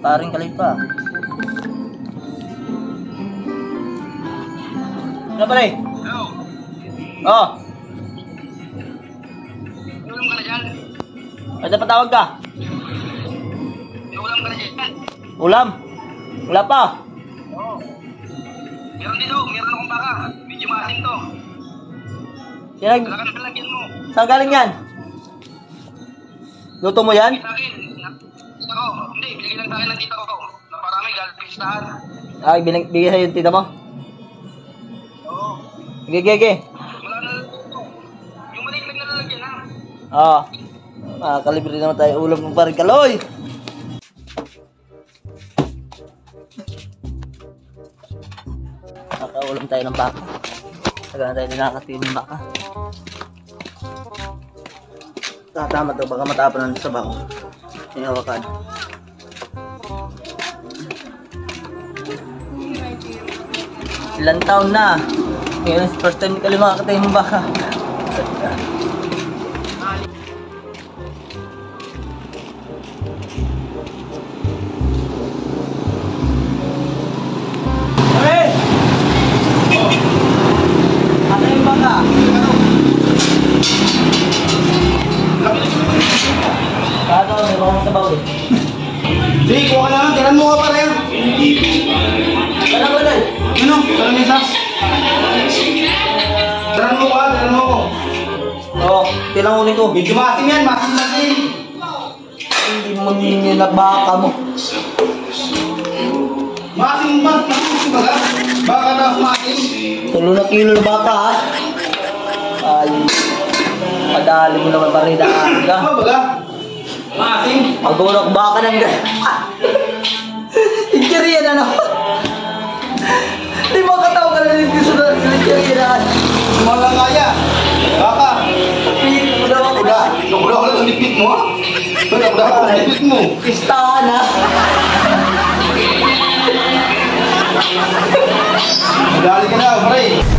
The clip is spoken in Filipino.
Paring kalipa. Ano pare? Hello. Oh. Ulam ka na dyan? Ay, dapat tawag ka. May ulam ka na dyan? Ulam? Wala pa. Oo. Meron dito. Meron akong baka. Medyo maasim to. Talagang nalagyan mo. Saan galing yan? Luto mo yan? Sa akin. Tita ko. Hindi. Binigay lang sa akin ng tita ko. Naparami. Galing pistahan. Ay, bigay sa'yo yung tita mo? Oo. Gege. Wala na lang. Yung maliit na lalagyan ha. Oo. Kalibre naman tayo ulam ng paring kaloy. Nakaulam tayo ng baka. Taga na tayo dinakatin ng baka. Tama to, baka matapon ng sabaw. Hinawakan. Ilang taon na. Ngayon, first time ka makakatay ng baka. Hey! Atay yung baka. Kato, may baka ng sabaw eh. Di, kuha ka na lang. Tiran mo ka pa rin. Ano ba dahil? Ano? Tiran isa. Tiran mo ka. Tiran mo ko. Oo, tilang uling ko. Medyo maasim yan. Maasim natin. Hindi mo nilabaka mo. Maasim ba? Maasim ba ka? Baka na maasim. 3 kilo na baka ha. Ay, padali mo naman paridaan ka. Ano ba ka? Maasim. Magulok baka ng Inchirian ano? Di mo katawa ka na dito sa inchirian. Wala kaya. Baka. Pit mo daw ako na. Kuda ka lang ang lipit mo ha. Kuda ka lang ang lipit mo. Pistahan ha. Madali ka na, pare.